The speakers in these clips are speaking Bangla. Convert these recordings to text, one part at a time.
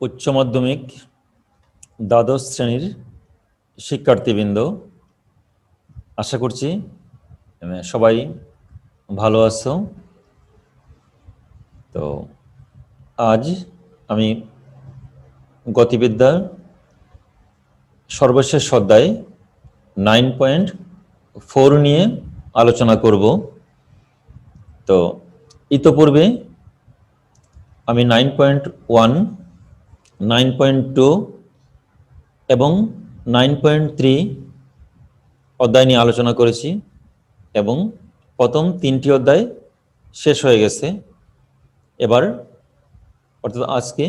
উচ্চ মাধ্যমিক দ্বাদশ শ্রেণীর শিক্ষার্থীবৃন্দ, আশা করছি সবাই ভালো আছো। তো আজ আমি গতিবিদ্যার সর্বশেষ অধ্যায় 9.4 নিয়ে আলোচনা করব। তো ইতোপূর্বে আমি 9.1, 9.2 এবং 9.3 অধ্যায় নিয়ে আলোচনা করেছি এবং প্রথম 3টি অধ্যায় শেষ হয়ে গেছে। এবার অর্থাৎ আজকে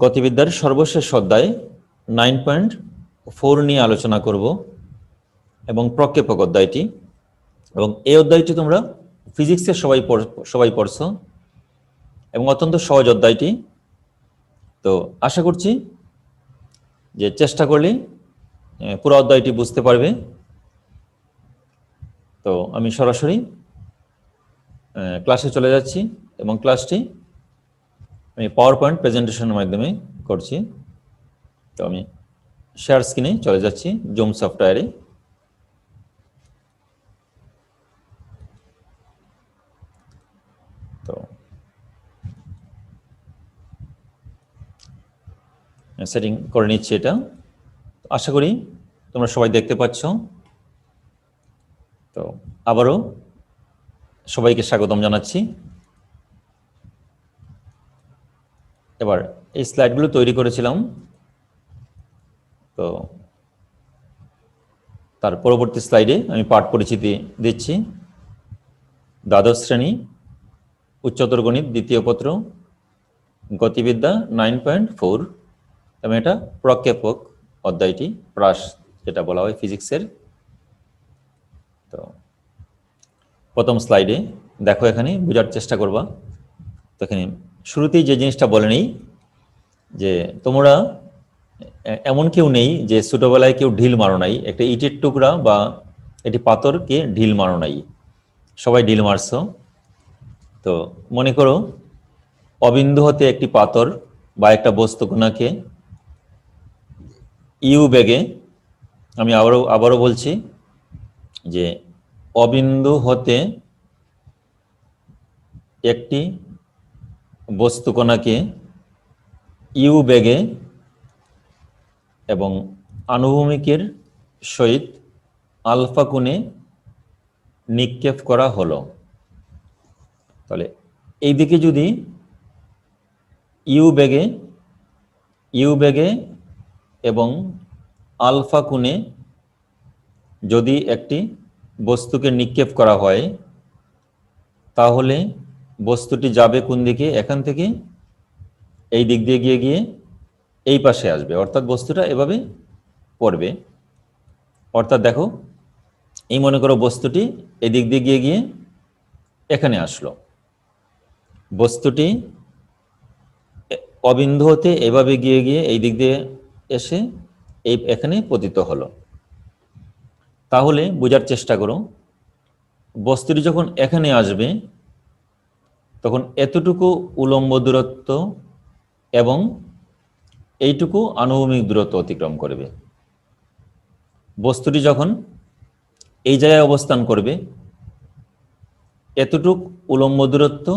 গতিবিদ্যার সর্বশেষ অধ্যায় 9.4 নিয়ে আলোচনা করব এবং প্রক্ষেপক অধ্যায়টি, এবং এই অধ্যায়টি তোমরা ফিজিক্সের সবাই পড়ছো এবং অত্যন্ত সহজ অধ্যায়টি। তো আশা করছি যে চেষ্টা করলে পুরো অধ্যায়টি বুঝতে পারবে। তো আমি সরাসরি ক্লাসে চলে যাচ্ছি এবং ক্লাসটি আমি পাওয়ার পয়েন্ট প্রেজেন্টেশনের মাধ্যমে করছি। তো আমি শেয়ার স্ক্রিনে চলে যাচ্ছি জুম সফটওয়্যারে। তো সেটিং করে নিচ্ছি এটা। আশা করি তোমরা সবাই দেখতে পাচ্ছ। তো আবারও সবাইকে স্বাগতম জানাচ্ছি। এবার এই স্লাইডগুলো তৈরি করেছিলাম, তো তার পরবর্তী স্লাইডে আমি পাঠ পরিচিতি দিচ্ছি। দ্বাদশ শ্রেণী উচ্চতর গণিত দ্বিতীয় পত্র গতিবিদ্যা 9.4 এবং এটা প্রক্ষেপক অধ্যায়টি, প্রাস যেটা বলা হয় ফিজিক্সের। তো প্রথম স্লাইডে দেখো, এখানে বোঝার চেষ্টা করবা। তো এখানে শুরুতেই যে জিনিসটা বলে নেই যে তোমরা এমন কেউ নেই যে ছোটবেলায় কেউ ঢিল মারো নাই, একটা ইটের টুকরা বা একটি পাথরকে ঢিল মারো নাই, সবাই ঢিল মারছো। তো মনে করো অবিন্দু হতে একটি পাথর বা একটা বস্তুকণাকে ইউ বেগে, আমি আবারও বলছি যে অবিন্দু হতে একটি বস্তুকণাকে ইউ বেগে এবং আনুভূমিকের সহিত আলফা কোণে নিক্ষেপ করা হলো। তাহলে এই দিকে যদি ইউ বেগে এবং আলফা কোণে যদি একটি বস্তুকে নিক্ষেপ করা হয়, তাহলে বস্তুটি যাবে কোন দিকে? এখান থেকে এই দিক দিয়ে গিয়ে এই পাশে আসবে, অর্থাৎ বস্তুটা এভাবে পড়বে। অর্থাৎ দেখো, এই মনে করো বস্তুটি এই দিক দিয়ে গিয়ে এখানে আসলো, বস্তুটি অবিন্দু হতে এভাবে গিয়ে এই দিক দিয়ে এসে এখানে পতিত হলো। তাহলে বোঝার চেষ্টা করো, বস্তুটি যখন এখানে আসবে তখন এতটুকু উলম্ব দূরত্ব এবং এইটুকু আনুভূমিক দূরত্ব অতিক্রম করবে। বস্তুটি যখন এই জায়গায় অবস্থান করবে, এতটুকু উলম্ব দূরত্ব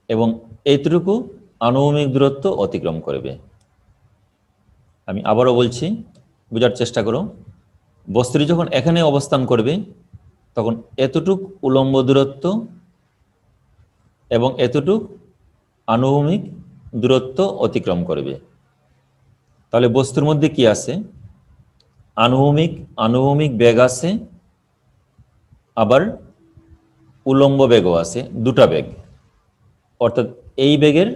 এবং এইটুকু আনুভূমিক দূরত্ব অতিক্রম করবে। আমি আবারও বলছি, বোঝার চেষ্টা করো, বস্তুটি যখন এখানে অবস্থান করবে তখন এতটুক উলম্ব দূরত্ব এবং এতটুক আনুভূমিক দূরত্ব অতিক্রম করবে। তাহলে বস্তুর মধ্যে কি আছে? আনুভূমিক বেগ আছে, আবার উলম্ব বেগও আছে, দুটা বেগ। অর্থাৎ এই বেগের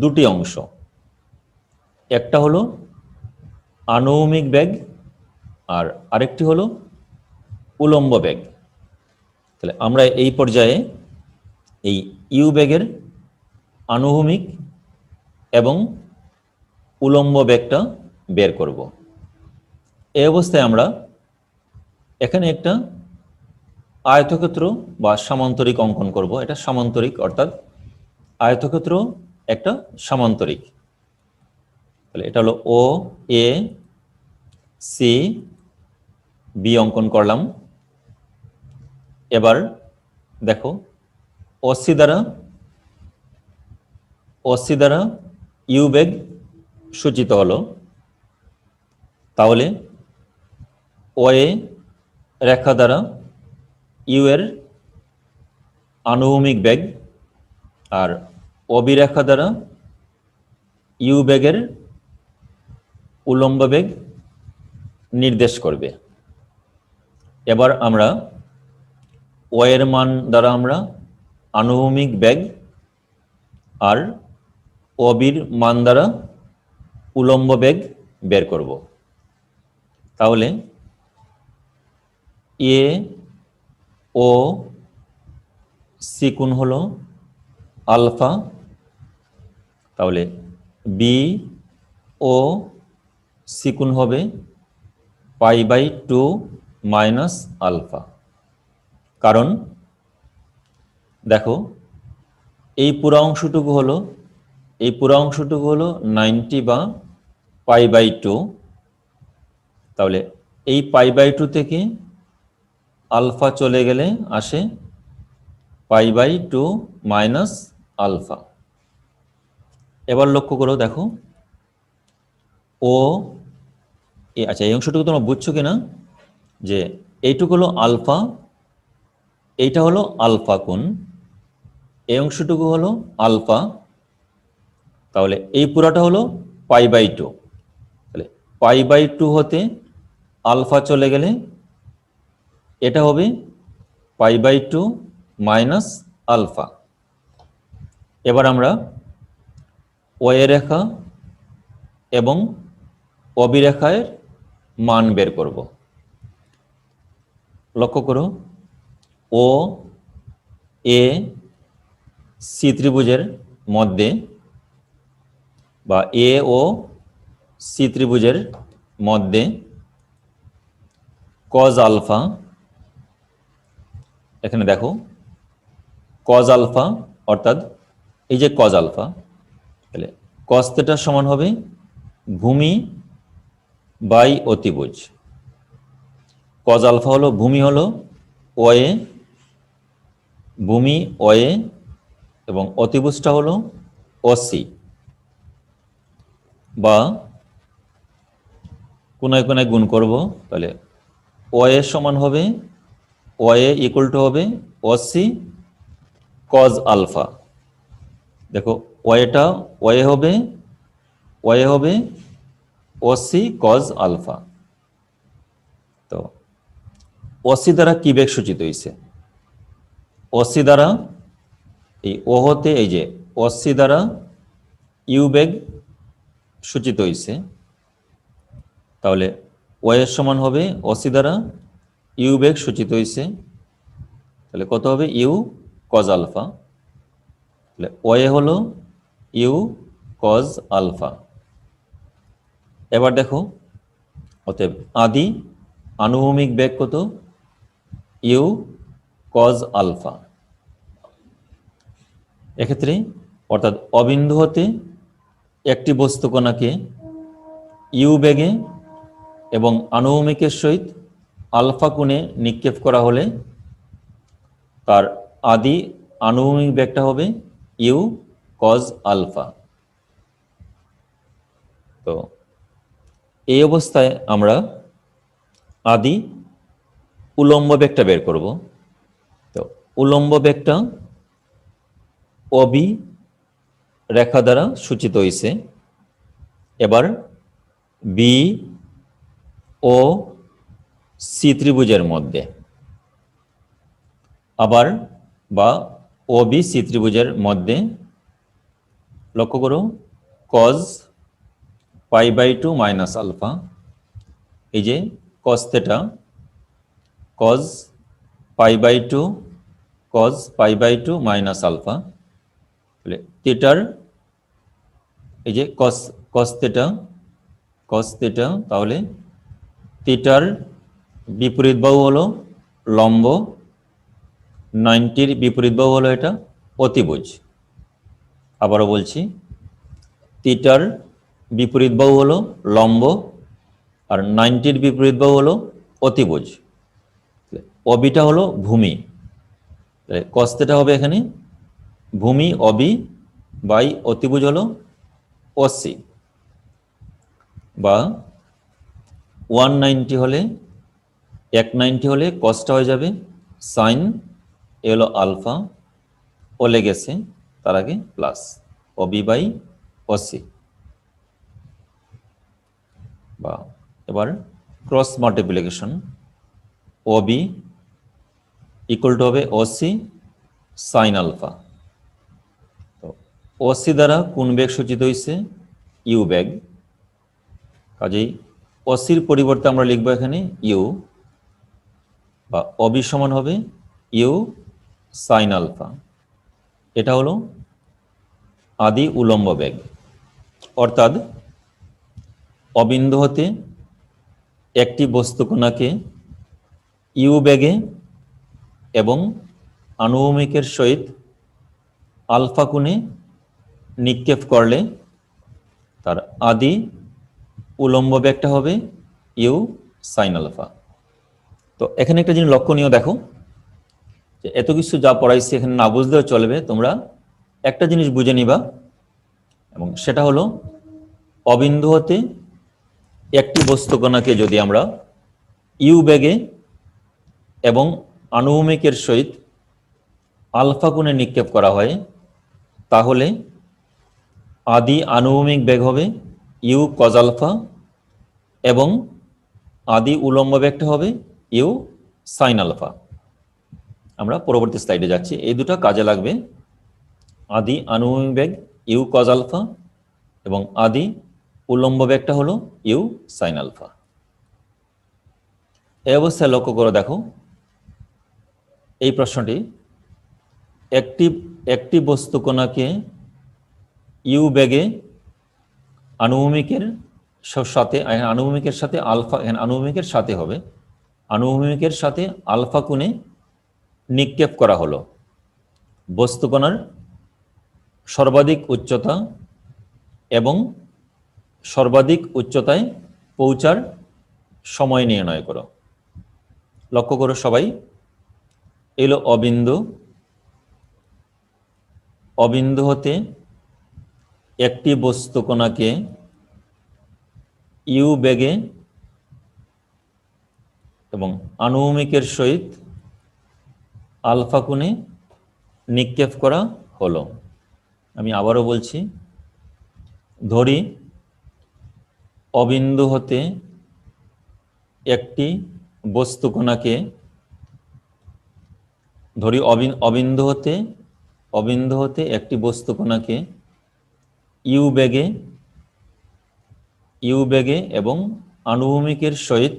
দুটি অংশ, একটা হলো আনুভূমিক বেগ আর আরেকটি হলো উলম্ব বেগ। তাহলে আমরা এই পর্যায়ে এই ইউ বেগের আনুভূমিক এবং উলম্ব বেগটা বের করব। এই অবস্থায় আমরা এখানে একটা আয়তক্ষেত্র বা সামান্তরিক অঙ্কন করব। এটা সামান্তরিক, অর্থাৎ আয়তক্ষেত্র একটা সামান্তরিক। তাহলে এটা হলো ও এ সি বি অঙ্কন করলাম। এবার দেখো অসি দ্বারা ইউ বেগ সূচিত হলো। তাহলে ওএ রেখা দ্বারা ইউ এর আনুভূমিক বেগ আর অবি রেখা দ্বারা ইউ বেগের উলম্ব বেগ নির্দেশ করবে। এবার আমরা ও এর মান দ্বারা আমরা আনুভূমিক বেগ আর অবির মান দ্বারা উলম্ব বেগ বের করব। তাহলে এ ও সি কোণ হলো আলফা, তাহলে বি ও সি কোণ হবে π/2 মাইনাস আলফা। কারণ দেখো এই পুরো অংশটুকু হলো 90 বা π/2। তাহলে এই π/2 থেকে আলফা চলে গেলে আসে π/2 মাইনাস আলফা। এবার লক্ষ্য করো, দেখো ও আচ্ছা এই অংশটুকু তোমরা বুঝছো কিনা, যে এইটুকু হলো আলফা, এইটা হলো আলফা কোণ, এই অংশটুকু হলো আলফা। তাহলে এই পুরাটা হলো π/2। তাহলে π/2 হতে আলফা চলে গেলে এটা হবে π/2 মাইনাস আলফা। এবার আমরা ও এ রেখা এবং অবি রেখার মান বের করব। লক্ষ্য করো ও এ সি ত্রিভুজের মধ্যে বা এ ও সি ত্রিভুজের মধ্যে কজ আলফা, এখানে দেখো কজ আলফা অর্থাৎ এই যে কজ আলফা, তাহলে কজ থিটা সমান হবে ভূমি বাই অতিভুজ। কজ আলফা হলো ভূমি হলো ওএ, ভূমি ওএ এবং অতিভুজটা হলো ওসি, বা কোনায় কোনায় গুণ করব। তাহলে ওএ সমান হবে ওএ ইকুয়াল টু হবে ওসি কজ আলফা। দেখো ওএটা ওএ হবে ওসি কজ আলফা। তো ওসি দ্বারা কি বেগ সূচিত হয়েছে? ওসি দ্বারা এই ও হতে এই যে ওসি দ্বারা ইউ বেগ সূচিত হয়েছে। তাহলে ও এর সমান হবে ওসি দ্বারা ইউ বেগ সূচিত হয়েছে। তাহলে কত হবে? U cos alpha. তাহলে ও এ হলো ইউ কজ আলফা। এবার দেখো অতএব আদি আনুভূমিক বেগ কত? U cos alpha. এক্ষেত্রে অর্থাৎ অবিন্দু হতে একটি বস্তুকণাকে ইউ বেগে এবং আনুভূমিকের সহিত আলফা কোণে নিক্ষেপ করা হলে তার আদি আনুভূমিক বেগটা হবে ইউ কজ আলফা। তো এই অবস্থায় আমরা আদি উলম্ব বেগটা বের করব। তো উলম্ব বেগটা অবি রেখা দ্বারা সূচিত হয়েছে। এবার বি ও সি ত্রিভুজের মধ্যে আবার বা ও বি সি ত্রিভুজের মধ্যে লক্ষ্য করো কজ π/2 মাইনাস আলফা, এই যে cos theta, cos π/2 minus alpha. তাহলে থিটার এই যে কজ থেটা, তাহলে থিটার বিপরীত বাহু হলো লম্ব, 90-র বিপরীত বাহু হলো এটা অতিভুজ। আবারও বলছি, থিটার বিপরীত বাহু হলো লম্ব, আর 90-র বিপরীত বাহু হলো অতিভুজ। অবিটা হলো ভূমি, কস থিটা হবে এখানে ভূমি অবি বাই অতিভুজ হলো অসি, বা 190 হলে 190 হলে কসটা হয়ে যাবে সাইন, এ হলো আলফা, ও লেগেছে তার আগে প্লাস অবি বাই অসি। বা এবার cross multiplication, Abhi equal to হবে অসি সাইন আলফা। তো অসি দ্বারা কোন বেগ সূচিত হয়েছে? ইউ বেগ। কাজেই অসির পরিবর্তে আমরা লিখবো এখানে ইউ, বা অবি সমান হবে ইউ সাইন আলফা। এটা হলো আদি উলম্ব বেগ, অর্থাৎ অবিন্দু হতে একটি বস্তুকণাকে ইউ বেগে এবং আনুভূমিকের সহিত আলফা কোণে নিক্ষেপ করলে তার আদি উলম্ব বেগটা হবে ইউ সাইন আলফা। তো এখানে একটা জিনিস লক্ষণীয় দেখো, যে এত কিছু যা পড়াইছি এখানে না বুঝলেও চলবে, তোমরা একটা জিনিস বুঝে নিবা, এবং সেটা হলো অবিন্দু হতে একটি বস্তুকণাকে যদি আমরা ইউ বেগে এবং আনুভূমিকের সহিত আলফা কোণে নিক্ষেপ করা হয়, তাহলে আদি আনুভূমিক বেগ হবে ইউ কজ আলফা এবং আদি উলম্ব বেগটা হবে ইউ সাইন আলফা। আমরা পরবর্তী স্লাইডে যাচ্ছি, এই দুটো কাজে লাগবে, আদি আনুভূমিক বেগ ইউ কজ আলফা এবং আদি উলম্ব বেগটা হলো ইউ সাইন আলফা। এই অবস্থায় লক্ষ্য করে দেখো এই প্রশ্নটি, একটি বস্তুকণাকে ইউ বেগে আনুভূমিকের সাথে, আনুভূমিকের সাথে আলফা, আনুভূমিকের সাথে হবে, আনুভূমিকের সাথে আলফা কোণে নিক্ষেপ করা হলো। বস্তুকণার সর্বাধিক উচ্চতা এবং সর্বাধিক উচ্চতায় পৌঁছার সময় নির্ণয় করো। লক্ষ্য করো সবাই, এলো অবিন্দু, অবিন্দু হতে একটি বস্তুকণাকে ইউ বেগে এবং আনুভূমিকের সহিত আলফা কোণে নিক্ষেপ করা হলো। আমি আবারও বলছি, ধরি অবিন্দু হতে একটি বস্তুকণাকে, ধরি অবিন্দু হতে একটি বস্তুকণাকে ইউ বেগে এবং আনুভূমিকের সহিত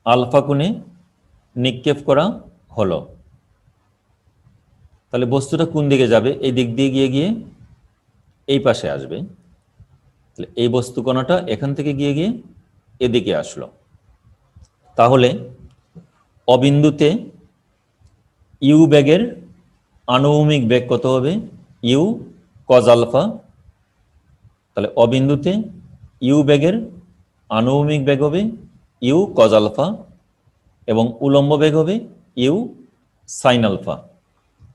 আলফা কোণে নিক্ষেপ করা হলো। তাহলে বস্তুটা কোন দিকে যাবে? এই দিক দিয়ে গিয়ে এই পাশে আসবে। তাহলে এই বস্তুকণাটা এখান থেকে গিয়ে এদিকে আসলো। তাহলে অবিন্দুতে ইউ বেগের আনুভূমিক বেগ কত হবে? U cos alpha. তাহলে অবিন্দুতে ইউ বেগের আনুভূমিক বেগ হবে ইউ কজ আলফা এবং উলম্ব বেগ হবে ইউ সাইন আলফা,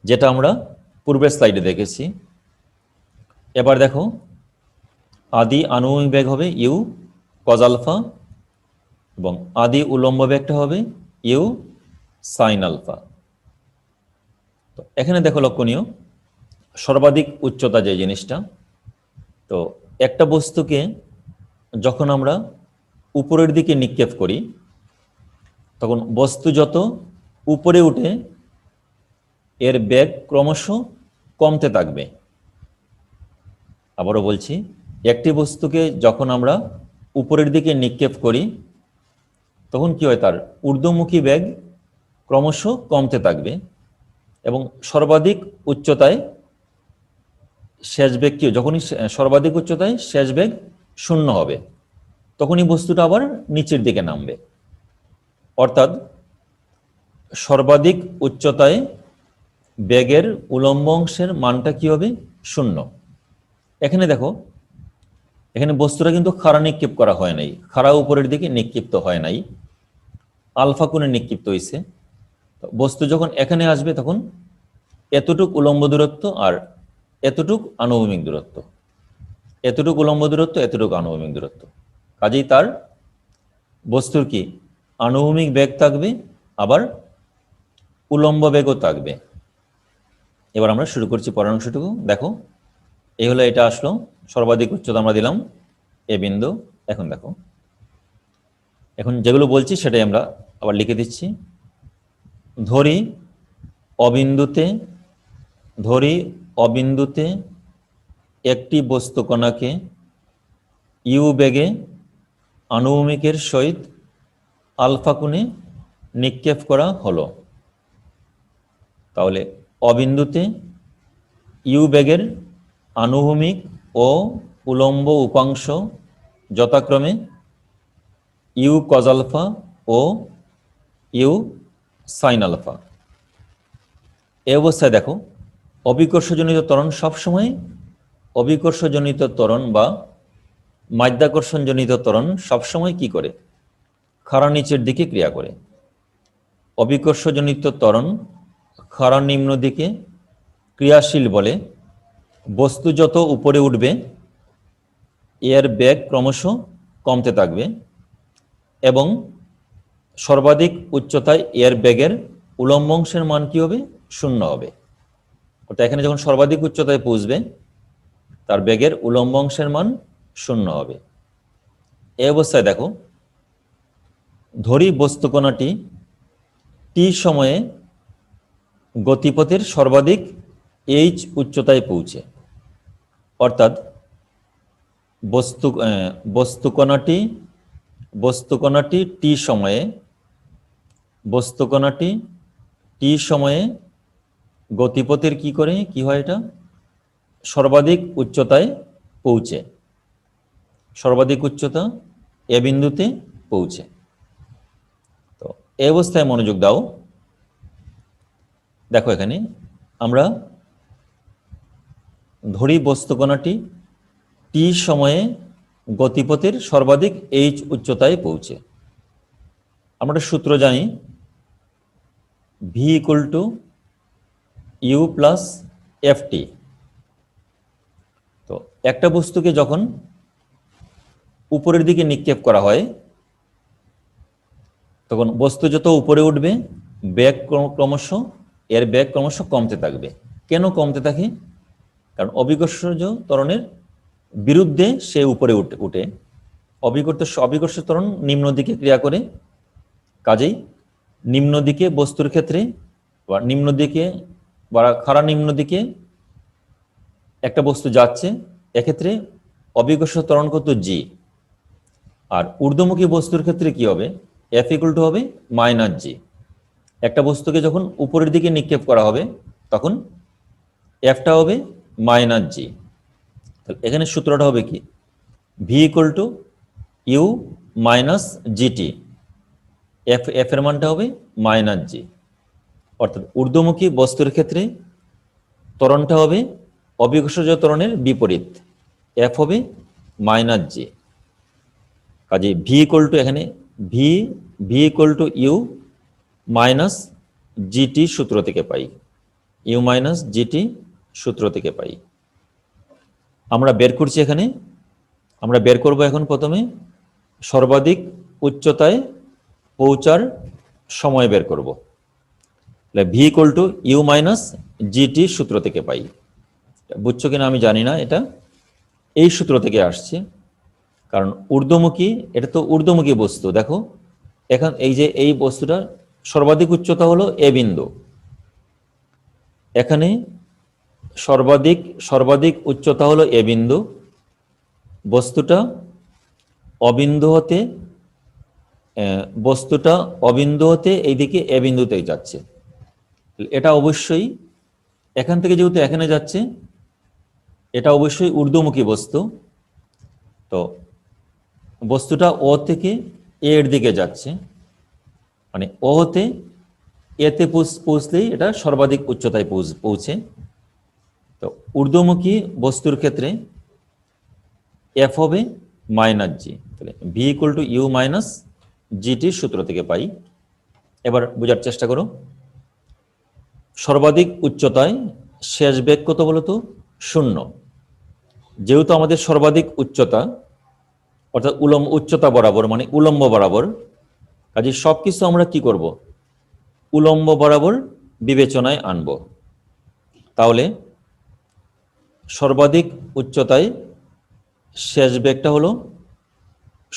যেটা আমরা পূর্বের স্লাইডে দেখেছি। এবার দেখো, আদি আনুভূমিক বেগ হবে ইউ কজ আলফা এবং আদি উলম্ব বেগটা হবে ইউ সাইন আলফা। তো এখানে দেখো লক্ষণীয়, সর্বাধিক উচ্চতা যে জিনিসটা, তো একটা বস্তুকে যখন আমরা উপরের দিকে নিক্ষেপ করি, তখন বস্তু যত উপরে উঠে এর বেগ ক্রমশ কমতে থাকবে। আবারও বলছি, একটি বস্তুকে যখন আমরা উপরের দিকে নিক্ষেপ করি, তখন কি হয়? তার ঊর্ধ্বমুখী বেগ ক্রমশ কমতে থাকবে এবং সর্বাধিক উচ্চতায় শেষ বেগ কি, যখনই সর্বাধিক উচ্চতায় শেষ বেগ 0 হবে, তখনই বস্তুটা আবার নিচের দিকে নামবে। অর্থাৎ সর্বাধিক উচ্চতায় বেগের উলম্ব অংশের মানটা কি হবে? শূন্য। এখানে দেখো, এখানে বস্তুটা কিন্তু খাড়া নিক্ষেপ করা হয় নাই, খাড়া উপরের দিকে নিক্ষিপ্ত হয় নাই, আলফা কোণে নিক্ষিপ্ত হয়েছে। বস্তু যখন এখানে আসবে তখন এতটুক উলম্ব দূরত্ব আর এতটুক আনুভূমিক দূরত্ব, এতটুক উলম্ব দূরত্ব, এতটুক আনুভূমিক দূরত্ব। কাজেই তার বস্তুর কি আনুভূমিক বেগ থাকবে, আবার উলম্ব বেগও থাকবে। এবার আমরা শুরু করছি পরের অংশটুকু। দেখো, এই হলো, এটা আসলো সর্বাধিক উচ্চতা আমরা দিলাম এ বিন্দু। এখন দেখো, এখন যেগুলো বলছি সেটাই আমরা আবার লিখে দিচ্ছি। ধরি অবিন্দুতে একটি বস্তু কণাকে ইউ বেগে আনুভূমিকের সহিত আলফা কোণে নিক্ষেপ করা হলো। তাহলে অবিন্দুতে ইউ বেগের আনুভূমিক ও উলম্ব উপাংশ যথাক্রমে ইউ কজ আলফা ও ইউ সাইন আলফা। এই অবস্থায় দেখো, অভিকর্ষজনিত ত্বরণ সবসময়, অভিকর্ষজনিত ত্বরণ বা মাধ্যাকর্ষণজনিত ত্বরণ সবসময় কি করে? খাড়া নিচের দিকে ক্রিয়া করে। অভিকর্ষজনিত ত্বরণ খাড়া নিম্ন দিকে ক্রিয়াশীল বলে বস্তু যত উপরে উঠবে এর বেগ ক্রমশ কমতে থাকবে এবং সর্বাধিক উচ্চতায় এর বেগের উলম্ব অংশের মান কি হবে? শূন্য হবে। অর্থাৎ এখানে যখন সর্বাধিক উচ্চতায় পৌঁছবে তার বেগের উলম্ব অংশের মান শূন্য হবে। এই অবস্থায় দেখো, ধরি বস্তুকণাটি টি সময়ে গতিপথের সর্বাধিক এইচ উচ্চতায় পৌঁছে, অর্থাৎ বস্তুকণাটি টি সময়ে গতিপথের কি হয়? এটা সর্বাধিক উচ্চতায় পৌঁছে, সর্বাধিক উচ্চতা এ বিন্দুতে পৌঁছে। তো এই অবস্থায় মনোযোগ দাও। দেখো, এখানে আমরা ধরি বস্তুকণাটি টি সময়ে গতিপথের সর্বাধিক এইচ উচ্চতায় পৌঁছে। আমরা সূত্র জানি, v equal to u plus f t. তো একটা বস্তুকে যখন উপরের দিকে নিক্ষেপ করা হয় তখন বস্তু যত উপরে উঠবে এর বেগ ক্রমশ কমতে থাকবে। কেন কমতে থাকে? কারণ অভিকর্ষজ ত্বরণের বিরুদ্ধে সে উপরে উঠে। অভিকর্ষ ত্বরণ নিম্ন দিকে ক্রিয়া করে। কাজেই নিম্ন দিকে বস্তুর ক্ষেত্রে বা নিম্ন দিকে বা খাড়া নিম্ন দিকে একটা বস্তু যাচ্ছে, এক্ষেত্রে অভিকর্ষ ত্বরণ কত? জি। আর ঊর্ধ্বমুখী বস্তুর ক্ষেত্রে কি হবে? এফ ইকুয়াল টু হবে মাইনাস জি। একটা বস্তুকে যখন উপরের দিকে নিক্ষেপ করা হবে তখন এফটা হবে মাইনাস জি। তাহলে এখানে সূত্রটা হবে কি? V equal to u minus g t. F এর মানটা হবে মাইনাস জি। অর্থাৎ ঊর্ধ্বমুখী বস্তুর ক্ষেত্রে ত্বরণটা হবে অভিকর্ষজ ত্বরণের বিপরীত, এফ হবে মাইনাস জি। কাজে ভি ইকুয়াল টু, এখানে v equal to u minus g t সূত্র থেকে পাই, ইউ মাইনাস জিটি সূত্র থেকে পাই। আমরা বের করছি, এখানে আমরা বের করব এখন প্রথমে সর্বাধিক উচ্চতায় পৌঁছার সময় বের করব। V equal to u minus g t সূত্র থেকে পাই। বুঝছো কিনা আমি জানি না, এটা এই সূত্র থেকে আসছে। কারণ ঊর্ধ্বমুখী, এটা তো ঊর্ধ্বমুখী বস্তু। দেখো এখন এই যে এই বস্তুটা সর্বাধিক উচ্চতা হলো এ বিন্দু, এখানে সর্বাধিক উচ্চতা হলো এ বিন্দু। বস্তুটা অবিন্দু হতে এইদিকে এ বিন্দুতে যাচ্ছে। এটা অবশ্যই এখান থেকে যেহেতু এখানে যাচ্ছে, এটা অবশ্যই ঊর্ধ্বমুখী বস্তু। তো বস্তুটা ও থেকে এর দিকে যাচ্ছে, মানে ও হতে এতে পৌঁছলেই এটা সর্বাধিক উচ্চতায় পৌঁছে। তো তো ঊর্ধ্বমুখী বস্তুর ক্ষেত্রে এফ হবে মাইনাস জি, তাহলে v equal to u minus জিটির সূত্র থেকে পাই। এবার বোঝার চেষ্টা করো, সর্বাধিক উচ্চতায় শেষ বেগ কত বলতো? 0। যেহেতু আমাদের সর্বাধিক উচ্চতা অর্থাৎ উচ্চতা বরাবর মানে উলম্ব বরাবর, কাজে সব কিছু আমরা কি করব? উলম্ব বরাবর বিবেচনায় আনব। তাহলে সর্বাধিক উচ্চতায় শেষ বেগটা হলো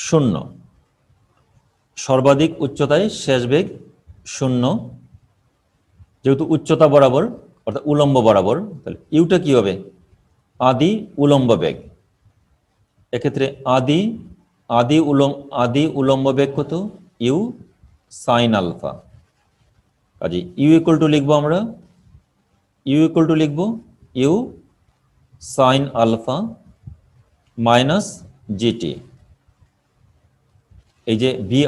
0। সর্বাধিক উচ্চতায় শেষ বেগ 0, যেহেতু উচ্চতা বরাবর অর্থাৎ উলম্ব বরাবর, তাহলে ইউটা কি হবে? আদি উলম্ব বেগ। এক্ষেত্রে আদি উলম্ব বেগ কত? U sine alpha. কাজে ইউ ইকুয়াল টু লিখবো আমরা, u sine alpha minus g t. এই যে ভি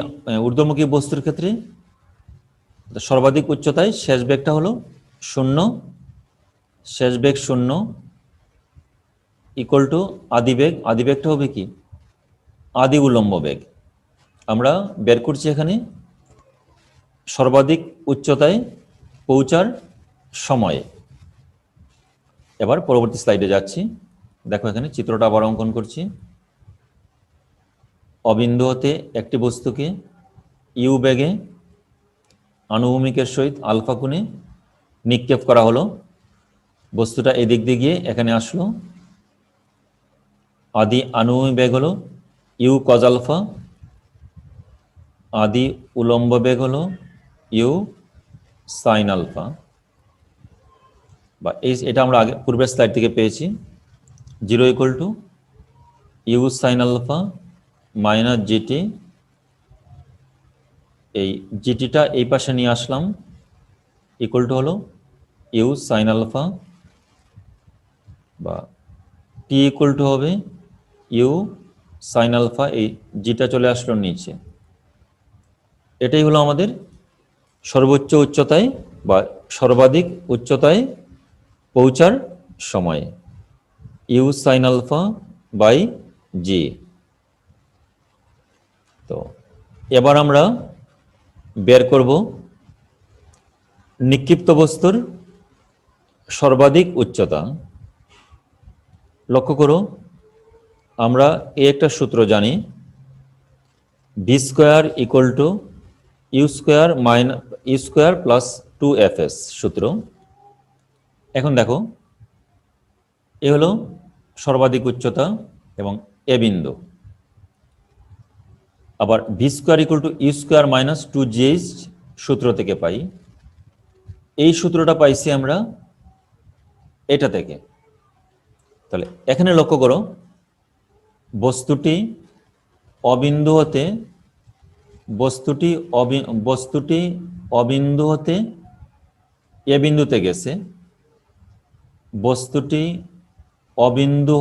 ঊর্ধ্বমুখী বস্তুর ক্ষেত্রে সর্বাধিক উচ্চতায় শেষ বেগটা হলো 0, শেষ বেগ 0 ইকুয়াল টু আদি বেগটা হবে কি? আদি উলম্ব বেগ। আমরা বের করছি এখানে সর্বাধিক উচ্চতায় পৌঁছার সময়ে। এবার পরবর্তী স্লাইডে যাচ্ছি। দেখো এখানে চিত্রটা আবার অঙ্কন করছি। অবিন্দু হতে একটি বস্তুকে ইউ বেগে আনুভূমিকের সহিত আলফা কোণে নিক্ষেপ করা হলো। বস্তুটা এদিক দিয়ে গিয়ে এখানে আসলো। আদি আনুভূমিক বেগ হলো ইউ কজ আলফা, আদি উলম্ব বেগ হলো ইউ সাইন আলফা, বা এটা আমরা আগে পূর্বের স্লাইড থেকে পেয়েছি। 0 equal to u sine alpha minus g t. এই জিটিটা এই পাশে নিয়ে আসলাম, ইকুয়াল টু হলো ইউ সাইন আলফা, বা টি ইকুয়াল টু হবে ইউ সাইন আলফা। এই জিটা চলে আসলো নিচে। এটাই হলো আমাদের সর্বোচ্চ উচ্চতায় বা সর্বাধিক উচ্চতায় পৌঁছার সময়, you sine alpha by g. তো এবার আমরা বের করব নিক্ষিপ্ত বস্তুর সর্বাধিক উচ্চতা। লক্ষ্য করো, আমরা একটা সূত্র জানি, v square equal to u square plus 2fs সূত্র। এখন দেখো, এ হলো সর্বাধিক উচ্চতা এবং এ বিন্দু। আবার v square equal to u square minus 2gh সূত্র থেকে পাই। এই সূত্রটা পাইছি আমরা এটা থেকে। তাহলে এখানে লক্ষ্য করো, বস্তুটি অবিন্দু হতে এ বিন্দুতে গেছে, বস্তুটি অবিন্দু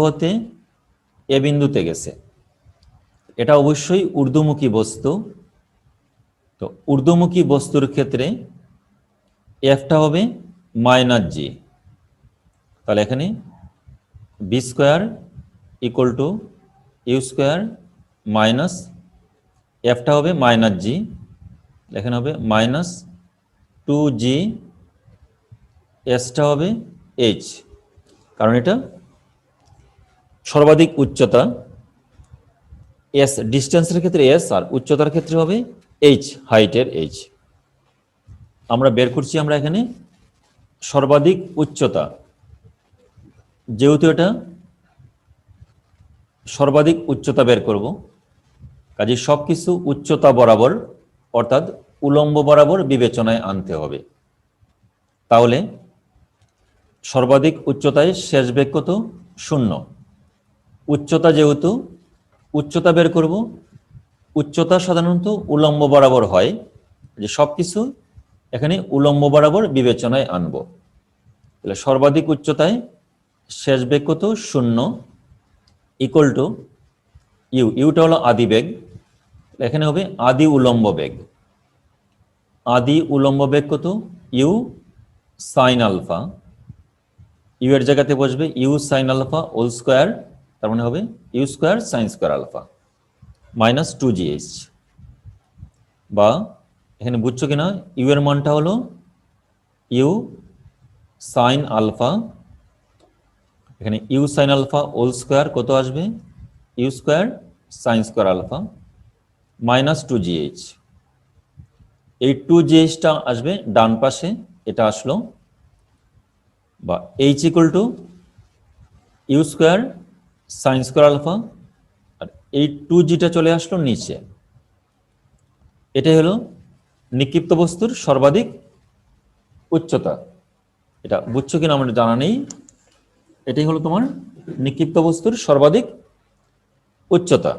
হতে এ বিন্দুতে গেছে। এটা অবশ্যই ঊর্ধ্বমুখী বস্তু। তো ঊর্ধ্বমুখী বস্তুর ক্ষেত্রে এফটা হবে মাইনাস জি। তাহলে এখানে v square equal to u square minus এফটা হবে মাইনাস জি, এখানে হবে মাইনাস 2g, এসটা হবে এইচ, কারণ এটা সর্বাধিক উচ্চতা। এস ডিস্টেন্সের ক্ষেত্রে এস, আর উচ্চতার ক্ষেত্রে হবে এইচ, হাইটের এইচ। আমরা বের করছি আমরা এখানে সর্বাধিক উচ্চতা। যেহেতু এটা সর্বাধিক উচ্চতা বের করব, কাজে সব কিছু উচ্চতা বরাবর অর্থাৎ উলম্ব বরাবর বিবেচনায় আনতে হবে। তাহলে সর্বাধিক উচ্চতায় শেষ বেগ কত? 0। উচ্চতা, যেহেতু উচ্চতা বের করব, উচ্চতা সাধারণত উলম্ব বরাবর হয়, যে সব কিছু এখানে উলম্ব বরাবর বিবেচনায় আনব। তাহলে সর্বাধিক উচ্চতায় শেষ বেগ কত? 0 ইকুয়াল টু ইউটা হলো আদি বেগ, এখানে হবে আদি উলম্ব বেগ। আদি উলম্ব বেগ কত? ইউ সাইন আলফা, ইউ এর জায়গাতে বসবে u sine alpha whole square, তার মানে হবে u square sine square alpha minus 2gh। বা এখানে বুঝছো কিনা, ইউ এর মানটা হলো ইউ সাইন আলফা, এখানে u sine alpha whole square কত আসবে, u square sine square alpha minus 2gh। এই 2gh আসবে ডান পাশে, এটা আসলো, বা h equal to u square sine square alpha, আর এই 2gটা চলে আসলো নিচে। এটাই হলো নিক্ষিপ্ত বস্তুর সর্বাধিক উচ্চতা। এটা বুঝছো কিনা আমার জানা নেই। এটাই হলো তোমার নিক্ষিপ্ত বস্তুর সর্বাধিক উচ্চতা।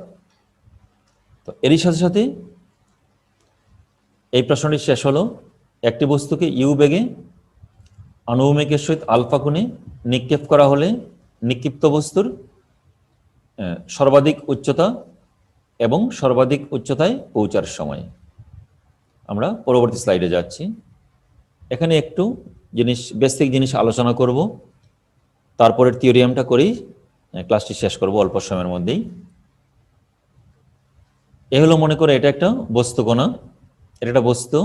তো এরই সাথে সাথে এই প্রশ্নটি শেষ হলো। একটি বস্তুকে ইউ বেগে আনুভূমিকের সহিত আলফা কোণে নিক্ষেপ করা হলে নিক্ষিপ্ত বস্তুর সর্বাধিক উচ্চতা এবং সর্বাধিক উচ্চতায় পৌঁছার সময়। আমরা পরবর্তী স্লাইডে যাচ্ছি। এখানে একটু বেসিক জিনিস আলোচনা করব, তারপরের থিওরিয়ামটা করেই ক্লাসটি শেষ করব অল্প সময়ের মধ্যেই। এ হলো, মনে করে এটা একটা বস্তু কণা, এটা একটা বস্তু,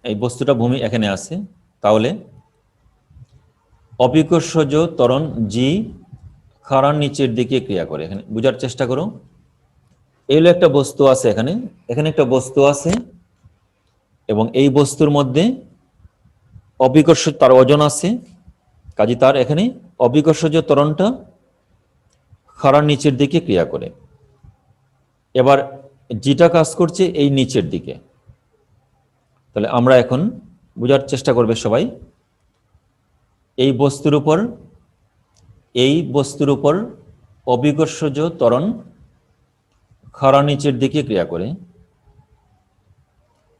এই বস্তুটা ভূমি এখানে আছে। তাহলে অভিকর্ষজ ত্বরণ জি খাড়ার নিচের দিকে ক্রিয়া করে। এখানে বোঝার চেষ্টা করো। এই হলো একটা বস্তু আছে, এখানে একটা বস্তু আছে, এবং এই বস্তুর মধ্যে অভিকর্ষ, তার ওজন আছে, কাজে তার এখানে অভিকর্ষজ ত্বরণটা খাড়ার নিচের দিকে ক্রিয়া করে। এবার জিটা কাজ করছে এই নিচের দিকে। তাহলে আমরা এখন বোঝার চেষ্টা করবে সবাই, এই বস্তুর উপর অভিকর্ষজ ত্বরণ খাড়া নিচের দিকে ক্রিয়া করে।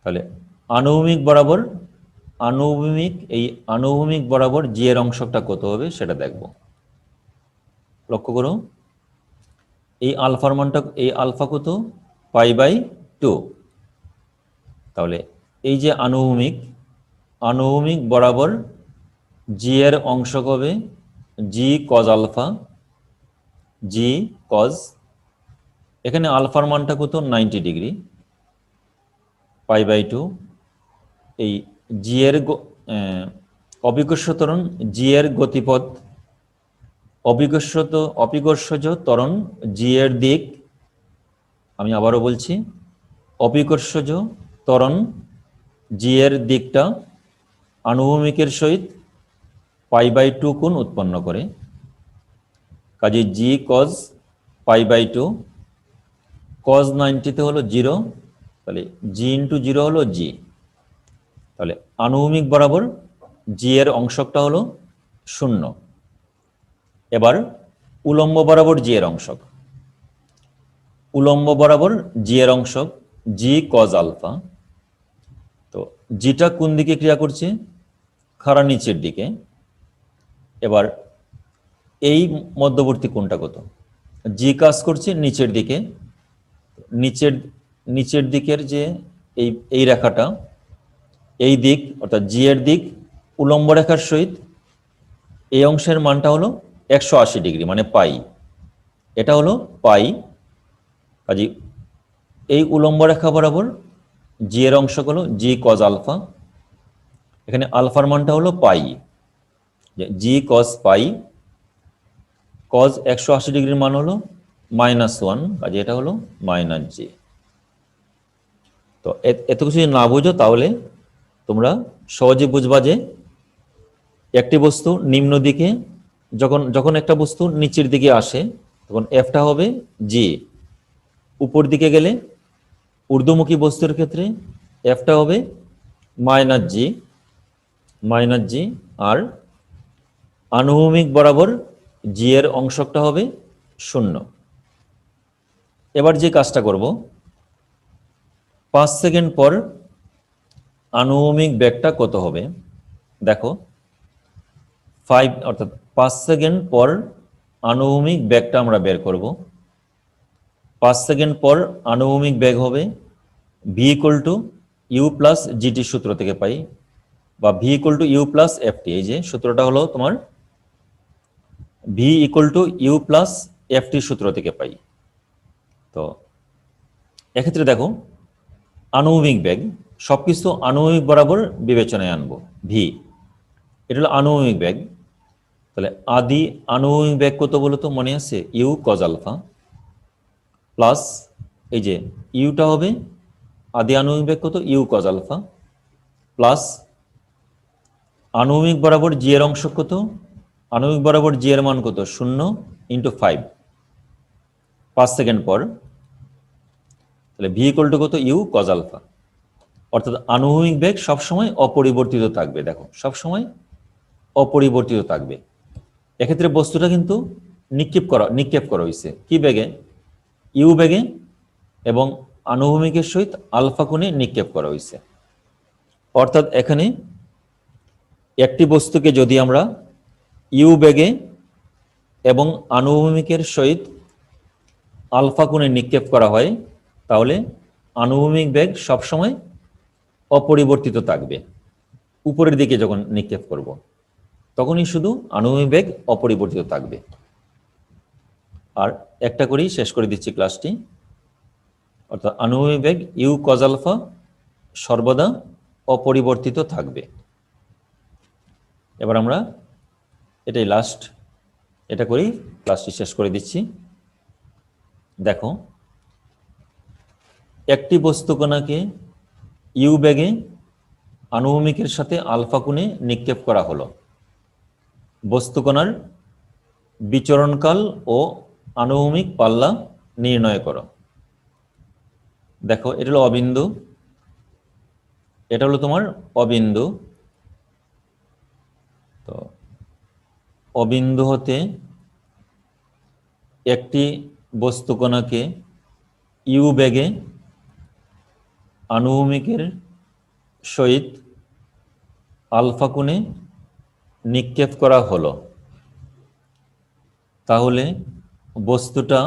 তাহলে আনুভূমিক বরাবর জি এর অংশটা কত হবে সেটা দেখব। লক্ষ্য করো, এই আলফার মানটা, এই আলফা কত, π/2। তাহলে এই যে আনুভূমিক বরাবর জি এর অংশ হবে জি কজ আলফা, জি কজ, এখানে আলফার মানটা কত 90 ডিগ্রি, π/2। এই জি এর অভিকর্ষ ত্বরণ, জি এর গতিপথ, অভিকর্ষজ ত্বরণ জি এর দিক, আমি আবারও বলছি, অভিকর্ষজ ত্বরণ জি এর দিকটা আনুভূমিকের সহিত π/2 কোণ উৎপন্ন করে। কাজে জি কজ π/2, কজ 90-তে হলো 0, তাহলে জি ইন্টু 0 হলো জি। তাহলে আনুভূমিক বরাবর জি এর অংশকটা হলো 0। এবার উলম্ব বরাবর জি এর অংশক, জি কজ আলফা। তো জিটা কোন দিকে ক্রিয়া করছে, খাড়া নিচের দিকে। এবার এই মধ্যবর্তী কোণটা কত, জি কাজ করছে নিচের দিকে, নিচের দিকের যে এই রেখাটা, এই দিক অর্থাৎ জি এর দিক উলম্ব রেখার সহিত এই অংশের মানটা হলো 180 ডিগ্রি, মানে পাই, এটা হলো পাই। কাজে এই উলম্ব রেখা বরাবর জি এর অংশ হলো জি কজ আলফা, এখানে আলফার মানটা হলো পাই, জি কজ পাই, কজ 180 ডিগ্রির মান হলো -1, কাজে এটা হলো -জি। তো এত কিছু না বুঝো তাহলে তোমরা সহজে বুঝবা যে একটি বস্তু নিম্ন দিকে, যখন একটা বস্তু নিচের দিকে আসে তখন এফটা হবে জি, উপর দিকে গেলে ঊর্ধ্বমুখী বস্তুর ক্ষেত্রে এফটা হবে -জি, আর আনুভূমিক বরাবর জি এর অংশকটা হবে 0। এবার যে কাজটা করব, 5 সেকেন্ড পর আনুভূমিক বেগটা কত হবে দেখো। 5 সেকেন্ড পর আনুভূমিক বেগটা আমরা বের করব। 5 সেকেন্ড পর আনুভূমিক বেগ হবে v = u + gt সূত্র থেকে পাই। বা v equal to u plus f t, এই যে সূত্রটা হলো তোমার v equal to u plus f t সূত্র থেকে পাই। তো এক্ষেত্রে দেখো আনুভূমিক বেগ, সবকিছু আনুভূমিক বরাবর বিবেচনায় আনবো। ভি এটা হলো আনুভূমিক বেগ, তাহলে আদি আনুভূমিক বেগ কত বলো তো, মনে আছে? ইউ কজ আলফা প্লাস এই যে ইউটা হবে আদি আনুভূমিক বেগ কত, ইউ কজ আলফা প্লাস আনুভূমিক বরাবর জি এর অংশ কত, আনুভূমিক বরাবর জি এর মান কত, 0 ইন্টু 5, 5 সেকেন্ড পর, তাহলে ভি ইকুয়াল টু কত, ইউ কজ আলফা। অর্থাৎ আনুভূমিক বেগ সবসময় অপরিবর্তিত থাকবে, দেখো সবসময় অপরিবর্তিত থাকবে। এক্ষেত্রে বস্তুটা কিন্তু নিক্ষেপ করা হয়েছে কি বেগে, ইউ বেগে, এবং আনুভূমিকের সহিত আলফা কোণে নিক্ষেপ করা হয়েছে। অর্থাৎ এখানে একটি বস্তুকে যদি আমরা ইউ বেগে এবং আনুভূমিকের সহিত আলফা কোণে নিক্ষেপ করা হয়, তাহলে আনুভূমিক বেগ সবসময় অপরিবর্তিত থাকবে। উপরের দিকে যখন নিক্ষেপ করব তখনই শুধু আনুভূমিক বেগ অপরিবর্তিত থাকবে। আর একটা করেই শেষ করে দিচ্ছি ক্লাসটি। অর্থাৎ আনুভূমিক বেগ ইউ কজ আলফা সর্বদা অপরিবর্তিত থাকবে। এবার আমরা এটাই লাস্ট, এটা করেই ক্লাসটি শেষ করে দিচ্ছি। দেখো একটি বস্তুকণাকে ইউ বেগে আনুভূমিকের সাথে আলফা কোণে নিক্ষেপ করা হলো। বস্তুকণার বিচরণকাল ও আনুভূমিক পাল্লা নির্ণয় করো। দেখো এটা হলো অবিন্দু, এটা হলো তোমার অবিন্দু। তো অবিন্দু হতে একটি বস্তুকণাকে ইউ বেগে আনুভূমিকের সহিত আলফা কোণে নিক্ষেপ করা হলো। তাহলে বস্তুটা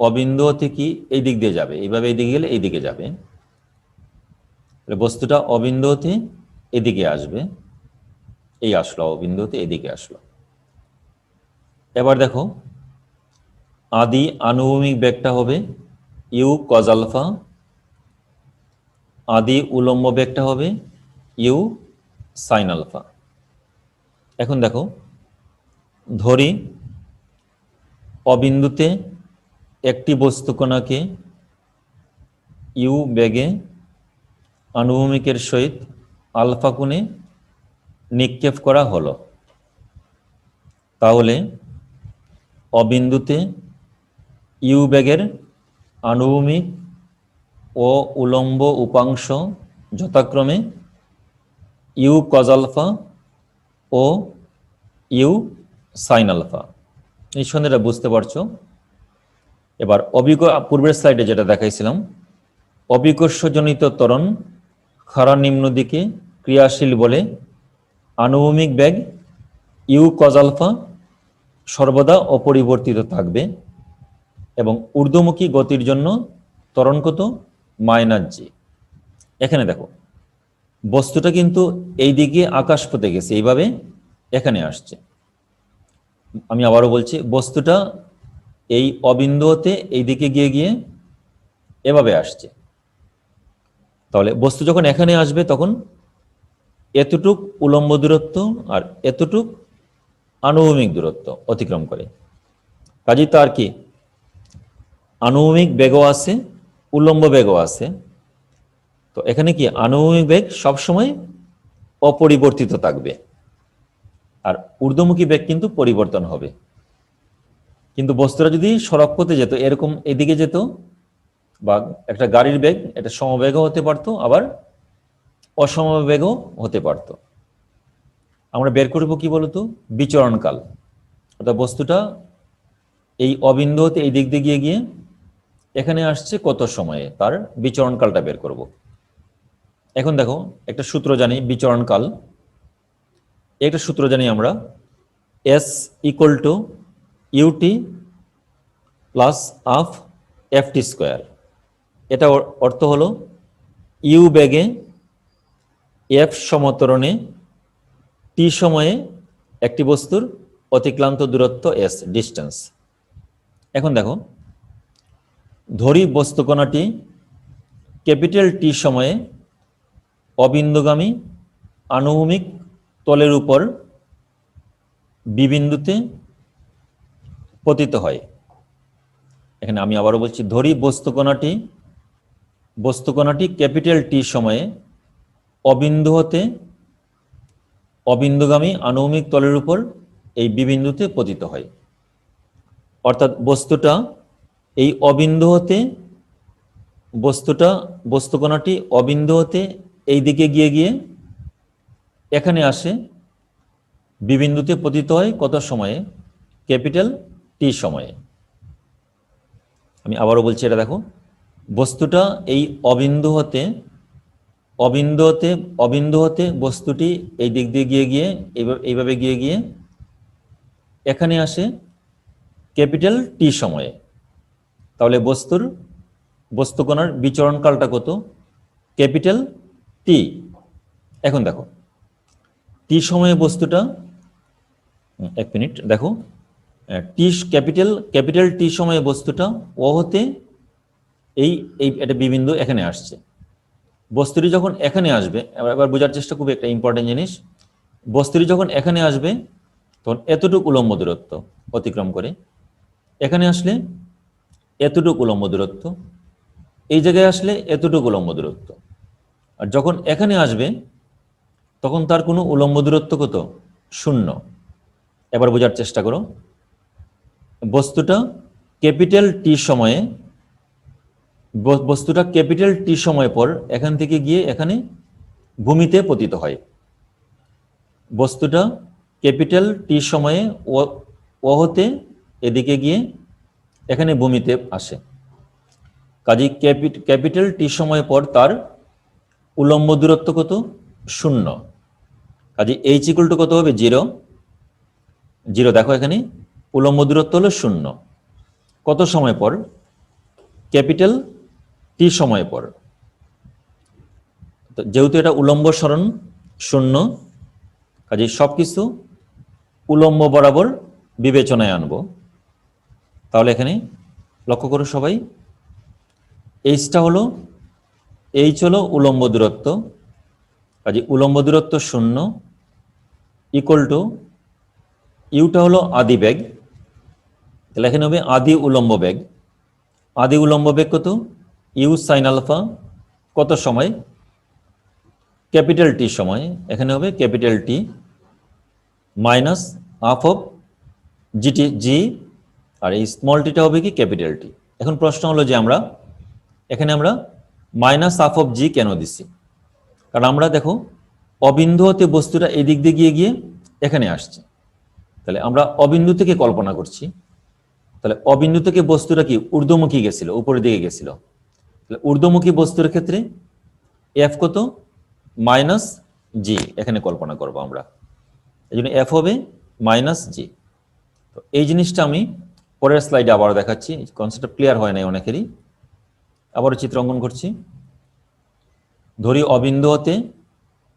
অবিন্দু হতে কি এই দিক দিয়ে যাবে, এইভাবে এই দিকে গেলে এই দিকে যাবে, বস্তুটা অবিন্দু হতে এদিকে আসবে, এই আসলো অবিন্দু হতে এদিকে আসলো। এবার দেখো আদি আনুভূমিক বেগটা হবে ইউ কজ আলফা, আদি উলম্ব বেগটা হবে ইউ সাইন আলফা। এখন দেখো ধরি অবিন্দুতে একটি বস্তুকণাকে ইউ বেগে আনুভূমিকের সহিত আলফা কোণে নিক্ষেপ করা হলো। তাহলে অবিন্দুতে ইউ বেগের আনুভূমিক ও উলম্ব উপাংশ যথাক্রমে ইউ কজ আলফা ও ইউ সাইন আলফা। নিঃসন্দেহে এটা বুঝতে পারছো। এবার পূর্বের স্লাইডে যেটা দেখাইছিলাম, অবিকর্ষজনিত ত্বরণ খাড়া নিম্ন দিকে ক্রিয়াশীল বলে আনুভূমিক বেগ ইউ কজ আলফা সর্বদা অপরিবর্তিত থাকবে এবং ঊর্ধ্বমুখী গতির জন্য ত্বরণ কত, মাইনাস জি। এখানে দেখো বস্তুটা কিন্তু এই দিকে আকাশপথে গেছে, এইভাবে এখানে আসছে। আমি আবারও বলছি, বস্তুটা এই অবিন্দু হতে এই দিকে গিয়ে গিয়ে এভাবে আসছে। তাহলে বস্তু যখন এখানে আসবে তখন এতটুক উলম্ব দূরত্ব আর এতটুক আনুভূমিক দূরত্ব অতিক্রম করে। কাজেই তার কি আনুভূমিক বেগও আছে, উলম্ব বেগও আছে। তো এখানে কি আনুভূমিক বেগ সবসময় অপরিবর্তিত থাকবে আর ঊর্ধ্বমুখী বেগ কিন্তু পরিবর্তন হবে। কিন্তু বস্তুটা যদি সড়ক পথে যেত, এরকম এদিকে যেত, বা একটা গাড়ির বেগ এটা সমবেগও হতে পারতো, আবার অসমবেগও হতে পারতো। আমরা বের করব কি বলতো, বিচরণকাল। অর্থাৎ বস্তুটা এই অবিন্দু হতে এই দিক দিয়ে গিয়ে গিয়ে এখানে আসছে কত সময়ে, তার বিচরণকালটা বের করব। এখন দেখো একটা সূত্র জানি বিচরণকাল, একটা সূত্র জানি আমরা s equal to u t plus half f t square. এটা অর্থ হলো ইউ বেগে এফ সমতরণে টি সময়ে একটি বস্তুর অতিক্রান্ত দূরত্ব এস, ডিস্টেন্স। এখন দেখো, ধরি বস্তুকণাটি ক্যাপিটাল টি সময়ে অবিন্দুগামী আনুভূমিক তলের উপর বি বিন্দুতে পতিত হয়। এখানে আমি আবারও বলছি, ধরি বস্তুকণাটি ক্যাপিটাল টি সময়ে অবিন্দু হতে অবিন্দুগামী আনুভূমিক তলের উপর এই বি বিন্দুতে পতিত হয়। অর্থাৎ এই অবিন্দু হতে বস্তুকণাটি অবিন্দু হতে এই দিকে গিয়ে এখানে আসে, বি বিন্দুতে পতিত হয় কত সময়ে? ক্যাপিটাল টি সময়ে। আমি আবারও বলছি, এটা দেখো, বস্তুটা এই অবিন্দু হতে বস্তুটি এই দিক দিয়ে গিয়ে এইভাবে গিয়ে এখানে আসে ক্যাপিটাল টি সময়ে। তাহলে বস্তুকণার বিচরণকালটা কত? Capital T. এখন দেখো, টি সময়ে বস্তুটা, এক মিনিট দেখো, ক্যাপিটাল টি সময়ে বস্তুটা ও হতে এই একটা বিবিন্দু এখানে আসছে। বস্তুটি যখন এখানে আসবে, এবার বোঝার চেষ্টা, খুব একটা ইম্পর্টেন্ট জিনিস, বস্তুটি যখন এখানে আসবে তখন এতটুকু উলম্ব দূরত্ব অতিক্রম করে এখানে আসলে এতটুকু উলম্ব দূরত্ব, এই জায়গায় আসলে এতটুকু উলম্ব দূরত্ব, আর যখন এখানে আসবে তখন তার কোনো উলম্ব দূরত্ব কত? 0। এবার বোঝার চেষ্টা করো, বস্তুটা ক্যাপিটাল টি সময় পর এখান থেকে গিয়ে এখানে ভূমিতে পতিত হয়। বস্তুটা ক্যাপিটাল টি সময়ে ও হতে এদিকে গিয়ে এখানে ভূমিতে আসে। কাজেই ক্যাপিটাল টি সময় পর তার উলম্ব দূরত্ব কত? 0। কাজে এইচ ইকুয়াল টু কত হবে? 0। দেখো, এখানে উলম্ব দূরত্ব হলো 0। কত সময় পর? ক্যাপিটাল টি সময় পর। যেহেতু এটা উলম্ব সরণ 0, কাজে সবকিছু উলম্ব বরাবর বিবেচনায় আনবো। তাহলে এখানে লক্ষ্য করো সবাই, এইচ হলো উলম্ব দূরত্ব, কাজে উলম্ব দূরত্ব 0 ইকুয়াল টু ইউটা হলো আদি বেগ, তাহলে এখানে হবে আদি উলম্ব বেগ। আদি উলম্ব বেগ কত? ইউ সাইন আলফা, কত সময়? ক্যাপিটাল টি সময়। এখানে হবে capital T minus half of g, আর এই স্মল টিটা হবে কি? Capital T. এখন প্রশ্ন হলো যে এখানে আমরা মাইনাস হাফ অফ জি কেন দিচ্ছি? কারণ আমরা দেখো, অবিন্দু হতে বস্তুটা এই দিক দিয়ে গিয়ে এখানে আসছে, তাহলে আমরা অবিন্দু থেকে কল্পনা করছি, তাহলে অবিন্দু থেকে বস্তুটা কি ঊর্ধ্বমুখী গেছিল, উপরের দিকে গেছিল, তাহলে ঊর্ধ্বমুখী বস্তুর ক্ষেত্রে এফ কত? মাইনাস জি এখানে কল্পনা করব আমরা, এই জন্য এফ হবে মাইনাস জি। তো এই জিনিসটা আমি পরের স্লাইডে আবার দেখাচ্ছি, কনসেপ্টটা ক্লিয়ার হয় নাই অনেকেরই। আবারও চিত্র অঙ্কন করছি। ধরি অবিন্দু হতে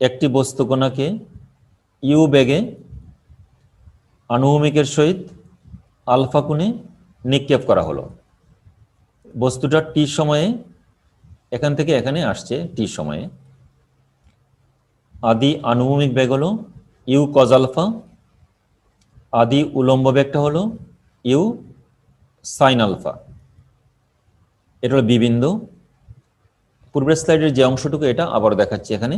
একটি বস্তুকণাকে ইউ বেগে আনুভূমিকের সহিত আলফা কোণে নিক্ষেপ করা হলো। বস্তুটা টি সময়ে এখান থেকে এখানে আসছে, টি সময়ে। আদি আনুভূমিক বেগ হলো ইউ কজ আলফা, আদি উলম্ব বেগটা হলো ইউ সাইন আলফা। এটা হলো বি বিন্দু। পূর্বের স্লাইডের যে অংশটুকু এটা আবার দেখাচ্ছি এখানে,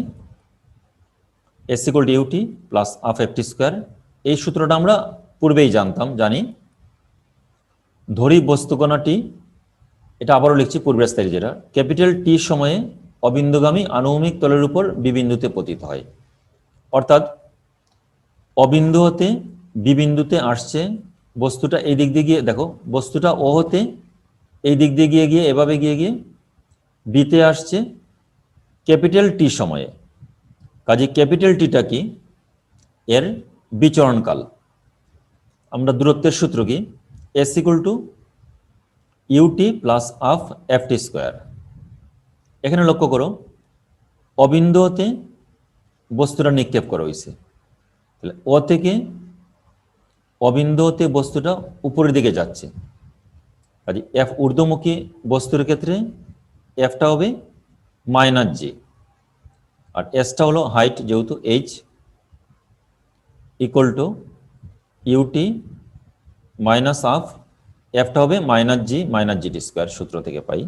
s equal to u t plus half f t square. এই সূত্রটা আমরা পূর্বেই জানি। ধরি বস্তুকণাটি, এটা আবারও লিখছি পূর্বের স্লাইডে যেটা, ক্যাপিটাল টি সময়ে অবিন্দুগামী আনুভূমিক তলের উপর বি বিন্দুতে পতিত হয়। অর্থাৎ অবিন্দু হতে বি বিন্দুতে আসছে বস্তুটা, এই দিক দিয়ে গিয়ে দেখো, বস্তুটা ও হতে এই দিক দিয়ে গিয়ে এভাবে গিয়ে বিতে আসছে ক্যাপিটাল টি সময়ে। কাজে ক্যাপিটাল টিটা কি? এর বিচরণকাল। আমরা দূরত্বের সূত্র কি? S equal to u t plus half f t square. এখানে লক্ষ্য করো, অবিন্দু হতে বস্তুটা নিক্ষেপ করা হয়েছে। তাহলে ও থেকে অবিন্দুতে বস্তুটা উপরের দিকে যাচ্ছে, কাজে এফ ঊর্ধ্বমুখী বস্তুর ক্ষেত্রে এফটা হবে মাইনাস জি, আর এসটা হলো হাইট, যেহেতু h equal to u t minus half, এফটা হবে মাইনাস জি টি স্কোয়ার, সূত্র থেকে পাই।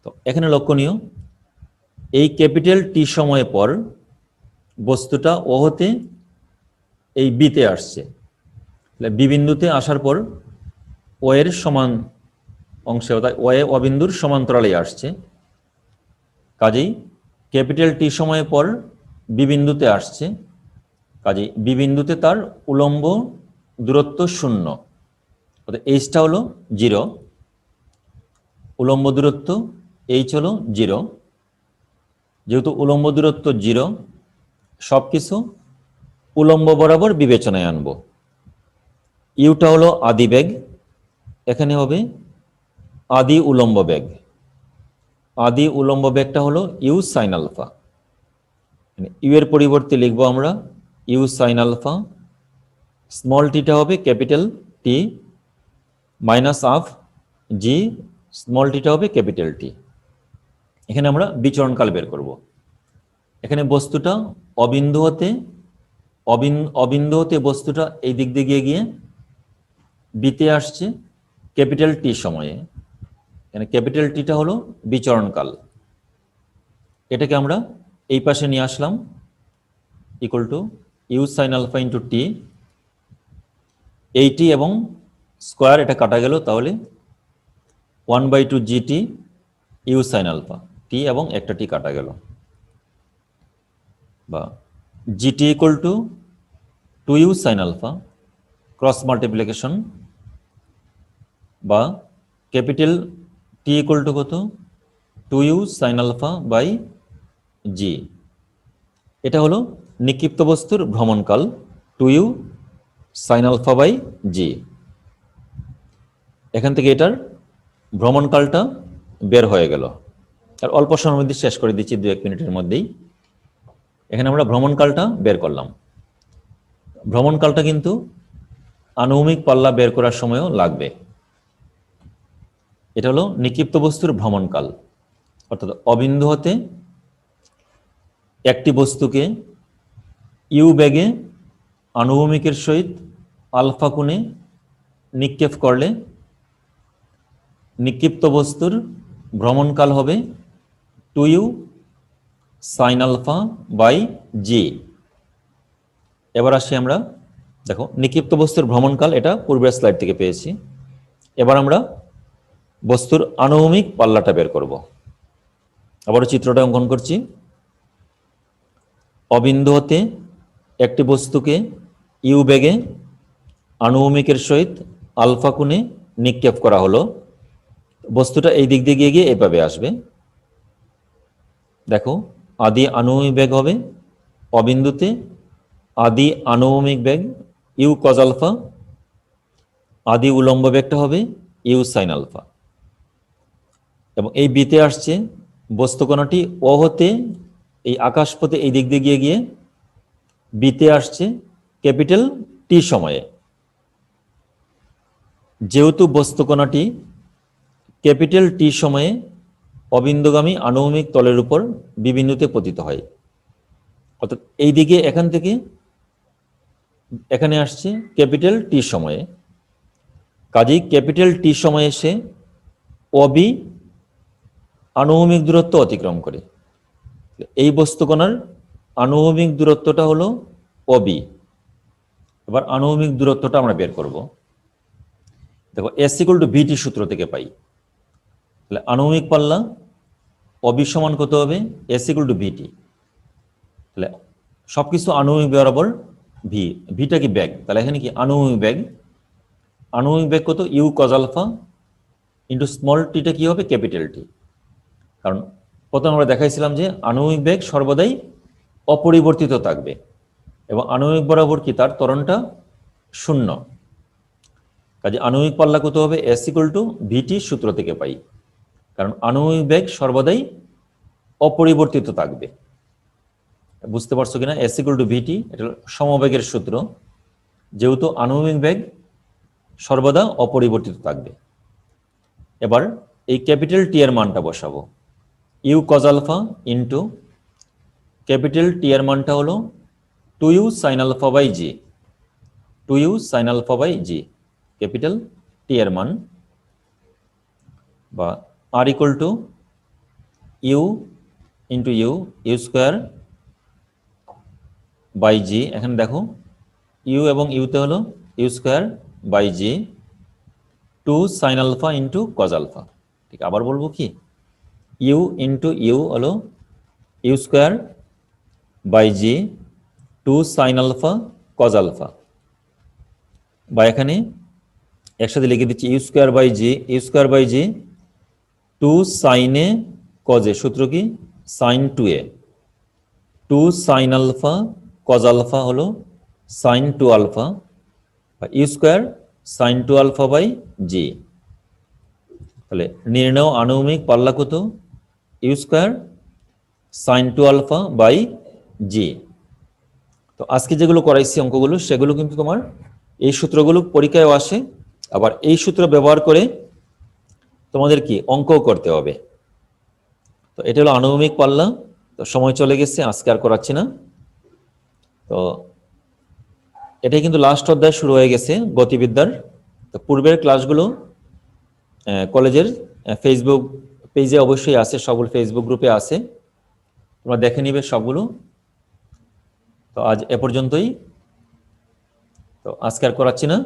তো এখানে লক্ষণীয়, এই ক্যাপিটাল টি সময় পর বস্তুটা ও হতে এই বিতে আসছে, বি বিন্দুতে আসার পর ও এর সমান অংশে, অর্থাৎ ও এ অবিন্দুর সমান্তরালে আসছে। কাজেই ক্যাপিটাল টি সময় পর বি বিন্দুতে আসছে, কাজেই বি বিন্দুতে তার উলম্ব দূরত্ব 0, অর্থাৎ এইচটা হলো 0, উলম্ব দূরত্ব এইচ হলো 0। যেহেতু উলম্ব দূরত্ব 0, সব কিছু উলম্ব বরাবর বিবেচনায় আনব। ইউটা হলো আদি বেগ, এখানে হবে আদি উলম্ব বেগ। আদি উলম্ব বেগটা হলো ইউ সাইন আলফা, ইউ এর পরিবর্তে লিখবো আমরা ইউ সাইন আলফা। স্মল টিটা হবে ক্যাপিটাল টি মাইনাস হাফ জি, স্মল টিটা হবে ক্যাপিটাল টি। এখানে আমরা বিচরণকাল বের করব। এখানে বস্তুটা অবিন্দু হতে বস্তুটা এই দিক দিয়ে গিয়ে বিতে আসছে ক্যাপিটাল টি সময়ে। এখানে ক্যাপিটাল টিটা হলো বিচরণকাল, এটাকে আমরা এই পাশে নিয়ে আসলাম, equal to u sine alpha into t. এইটি এবং স্কোয়ার এটা কাটা গেল, তাহলে 1/2 g t u sine alpha, t এবং একটা টি কাটা গেল, বা g t equal to 2u sine alpha cross multiplication, বা ক্যাপিটাল টি ইকুয়াল টু কত 2u সাইন আলফা বাই জি। এটা হলো নিক্ষিপ্ত বস্তুর ভ্রমণকাল 2u সাইন আলফা বাই জি। এখান থেকে এটার ভ্রমণকালটা বের হয়ে গেল, আর অল্প সময়ের মধ্যে শেষ করে দিচ্ছি, 2-1 মিনিটের মধ্যেই। এখানে আমরা ভ্রমণকালটা বের করলাম। ভ্রমণকালটা কিন্তু আনুভূমিক পাল্লা বের করার সময়ও লাগবে। এটা হলো নিক্ষিপ্ত বস্তুর ভ্রমণকাল, অর্থাৎ অবিন্দু হতে একটি বস্তুকে ইউ বেগে আনুভূমিকের সহিত আলফা কোণে নিক্ষেপ করলে নিক্ষিপ্ত বস্তুর ভ্রমণকাল হবে 2u সাইন আলফা বাই জি। এবার আসি আমরা, দেখো নিক্ষিপ্ত বস্তুর ভ্রমণকাল এটা পূর্বের স্লাইড থেকে পেয়েছি। এবার আমরা বস্তুর আনুভূমিক পাল্লাটা বের করব। আবারও চিত্রটা অঙ্কন করছি। অবিন্দু হতে একটি বস্তুকে ইউ বেগে আনুভূমিকের সহিত আলফা কোণে নিক্ষেপ করা হলো। বস্তুটা এই দিক দিয়ে গিয়ে এভাবে আসবে। দেখো আদি আনুভূমিক বেগ হবে অবিন্দুতে আদি আনুভূমিক বেগ ইউ কজ আলফা, আদি উলম্ব বেগটা হবে ইউ সাইন আলফা, এবং এই বিতে আসছে বস্তুকণাটি ও হতে এই আকাশপথে এই দিক দিয়ে গিয়ে বিতে আসছে ক্যাপিটাল টি সময়ে। যেহেতু বস্তুকণাটি ক্যাপিটাল টি সময়ে অবিন্দুগামী আনুভূমিক তলের উপর বিবিন্দুতে পতিত হয়, অর্থাৎ এই দিকে এখান থেকে এখানে আসছে ক্যাপিটাল টি সময়ে। কাজেই ক্যাপিটাল টি সময়ে এসে অবি আনুভূমিক দূরত্ব অতিক্রম করে। এই বস্তুকণার আনুভূমিক দূরত্বটা হলো অবি। এবার আনুভূমিক দূরত্বটা আমরা বের করব। দেখো এস ইকুয়াল টু ভিটি সূত্র থেকে পাই। তাহলে আনুভূমিক পাল্লা অবি সমান কত হবে, এস ইকুয়াল টু ভিটি। তাহলে সবকিছু আনুভূমিক বরাবর ভি, ভিটা কি ব্যাগ, তাহলে এখানে কি আনুভূমিক ব্যাগ। আনুভূমিক ব্যাগ কত u cos alpha into small টিটা কি হবে ক্যাপিটাল টি। কারণ প্রথমে আমরা দেখাইছিলাম যে আনুভূমিক বেগ সর্বদাই অপরিবর্তিত থাকবে এবং আনুভূমিক বরাবর কি তার ত্বরণটা 0। কাজে আনুভূমিক পাল্লা কত হবে, এস ইকুয়াল টু ভিটি সূত্র থেকে পাই, কারণ আনুভূমিক বেগ সর্বদাই অপরিবর্তিত থাকবে। বুঝতে পারছো কিনা? এস ইকুয়াল টু ভিটি, এটা সমবেগের সূত্র। যেহেতু আনুভূমিক বেগ সর্বদা অপরিবর্তিত থাকবে। এবার এই ক্যাপিটাল টি এর মানটা বসাবো, u cos alpha into capital T এর মানটা হলো 2u sin alpha by g, 2u sin alpha by g, capital T এর মান, বা R equal to u into u, u square by g. এখানে দেখো ইউ এবং ইউতে হলো u square by g 2 sin alpha into cos alpha. ঠিক, আবার বলবো কি, ইউ ইন্টু ইউ হলো u square by g 2 sin alpha cos alpha, বা এখানে একসাথে লিখে দিচ্ছি u square by g, u square by g 2 সাইনে কজে, সূত্র কি sine 2a, 2 sine alpha cos alpha হলো সাইন 2 আলফা, বা u square sine 2 alpha by g. তাহলে নির্ণয় আনুভূমিক পাল্লা কত, u square sine 2 alpha by g. তো আজকে যেগুলো করাইছি অঙ্কগুলো, সেগুলো কিন্তু তোমার এই সূত্রগুলো পরীক্ষায়ও আসে, আবার এই সূত্র ব্যবহার করে তোমাদের কি অঙ্কও করতে হবে। তো এটা হলো আনুভূমিক পাল্লা। তো সময় চলে গেছে, আজকে আর করাচ্ছি না। তো এটাই কিন্তু লাস্ট অধ্যায় শুরু হয়ে গেছে গতিবিদ্যার। তো পূর্বের ক্লাসগুলো কলেজের ফেসবুক পেজে অবশ্যই আছে, সবগুলো ফেসবুক গ্রুপে আছে, তোমরা দেখে নিবে সবগুলো। তো আজ এ পর্যন্তই, তো আজকে আর করাচ্ছি না।